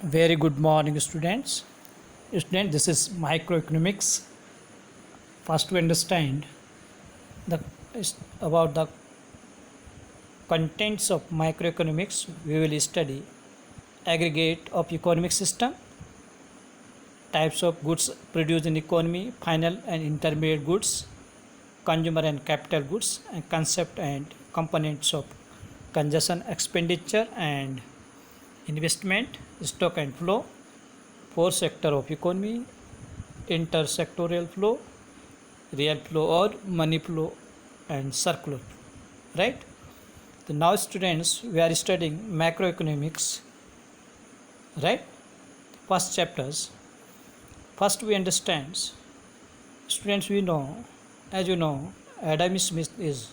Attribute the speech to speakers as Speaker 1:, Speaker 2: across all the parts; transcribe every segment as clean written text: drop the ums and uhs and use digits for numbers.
Speaker 1: Very good morning, students. This is microeconomics. First, to understand the about the contents of microeconomics, we will study aggregate of economic system, types of goods produced in economy, final and intermediate goods, consumer and capital goods, and concept and components of consumption, expenditure, and investment, stock and flow, four sector of economy, intersectorial flow, real flow or money flow, and circular flow, right? So now students, we are studying macroeconomics, right? First chapters. First we understand, students, we know, as you know, Adam Smith is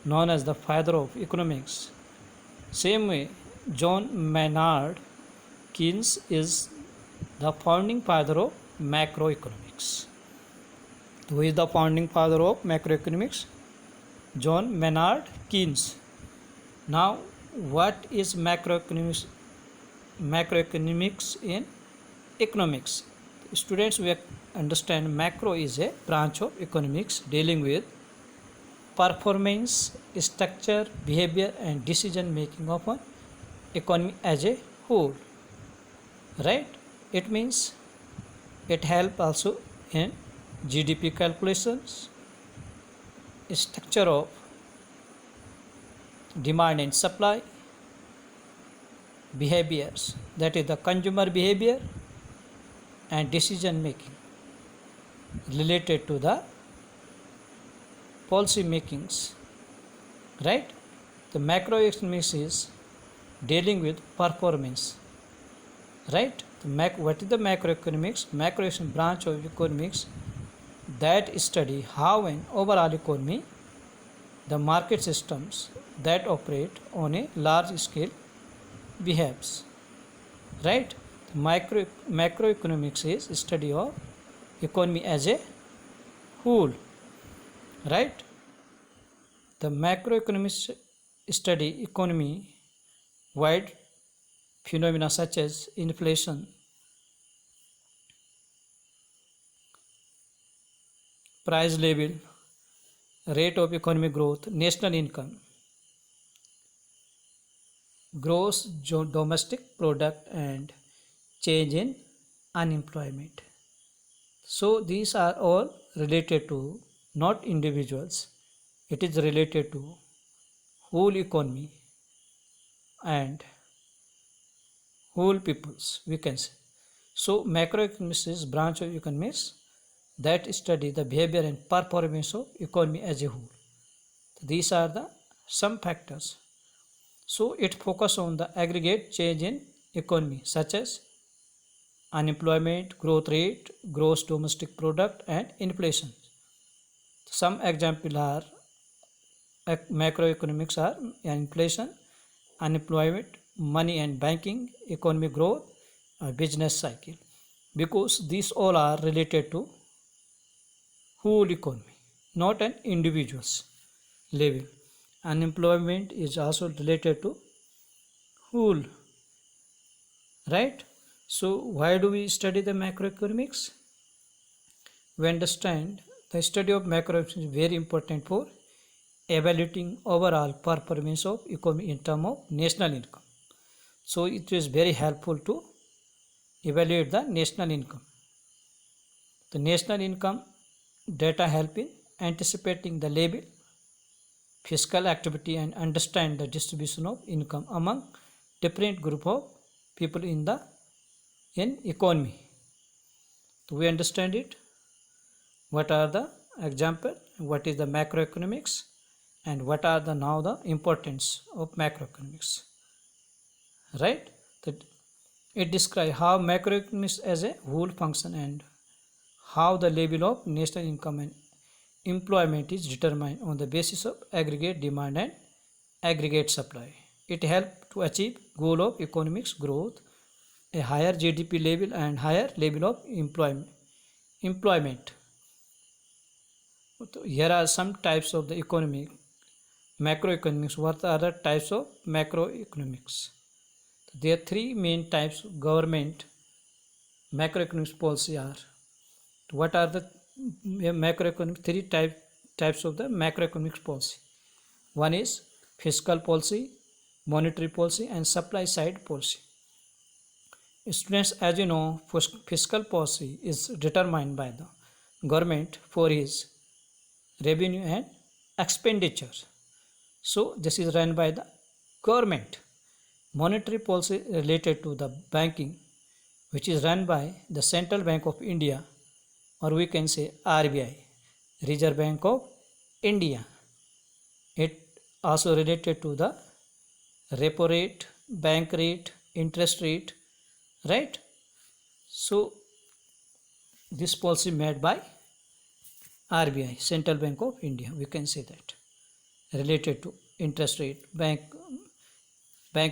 Speaker 1: known as the father of economics. Same way, John Maynard Keynes is the founding father of macroeconomics. Who is the founding father of macroeconomics? John Maynard Keynes. Now, what is macroeconomics? Macroeconomics in economics. Students, we understand macro is a branch of economics dealing with performance, structure, behavior, and decision making of an economy as a whole. Right? It means it helps also in GDP calculations, structure of demand and supply, behaviors, that is the consumer behavior, and decision making related to the policy makings, right? The macroeconomics is dealing with performance, right? What is the macroeconomics? Macroeconomics branch of economics that study how an overall economy, the market systems that operate on a large scale behaves, right? Macroeconomics is study of economy as a whole, right? The macroeconomics study economy wide phenomena such as inflation, price level, rate of economic growth, national income, gross domestic product, and change in unemployment. So these are all related to not individuals, it is related to whole economy and whole peoples, we can say. So macroeconomics is branch of economics that study the behavior and performance of economy as a whole. These are the some factors. So it focus on the aggregate change in economy such as unemployment, growth rate, gross domestic product, and inflation. Some example are macroeconomics are inflation, unemployment, money and banking, economic growth, business cycle. Because these all are related to whole economy, not an individual's level. Unemployment is also related to whole, right? So why do we study the macroeconomics? We understand the study of macroeconomics is very important for evaluating overall performance of economy in terms of national income. So it is very helpful to evaluate the national income. The national income data help in anticipating the level, fiscal activity, and understand the distribution of income among different group of people in the economy. So we understand it. What are the example? What is the macroeconomics? And what are the now the importance of macroeconomics, right? That it describes how macroeconomics as a whole function and how the level of national income and employment is determined on the basis of aggregate demand and aggregate supply. It helps to achieve goal of economics growth, a higher GDP level, and higher level of employment. So here are some types of the macroeconomics. What are the types of macroeconomics? There are three main types of government macroeconomic policy are. What are the macroeconomic types of the macroeconomic policy? One is fiscal policy, monetary policy, and supply side policy. Students, as you know, fiscal policy is determined by the government for his revenue and expenditure. So this is run by the government. Monetary policy related to the banking, which is run by the Central Bank of India, or we can say RBI, Reserve Bank of India. It also related to the repo rate, bank rate, interest rate, right? So this policy made by RBI, Central Bank of India, we can say that, related to interest rate, bank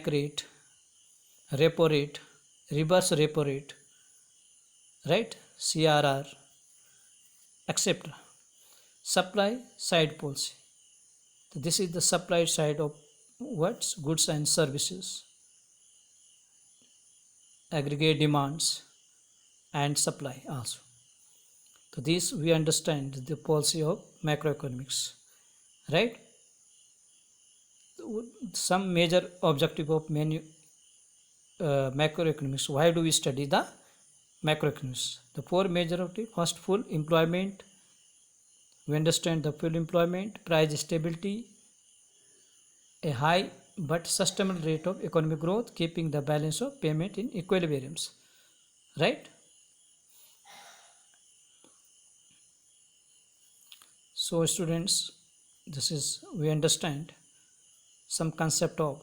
Speaker 1: rate, repo rate, reverse repo rate, right? CRR, etc. Supply side policy. This is the supply side of what? Goods and services, aggregate demands and supply also. So this we understand the policy of macroeconomics, right? Some major objective of macroeconomics. Why do we study the macroeconomics? The four major objectives: first, full employment. We understand the full employment, price stability, a high but sustainable rate of economic growth, keeping the balance of payment in equilibrium, right? So students, this is we understand some concept of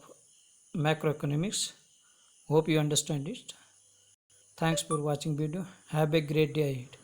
Speaker 1: macroeconomics. Hope you understand it. Thanks for watching video. Have a great day ahead.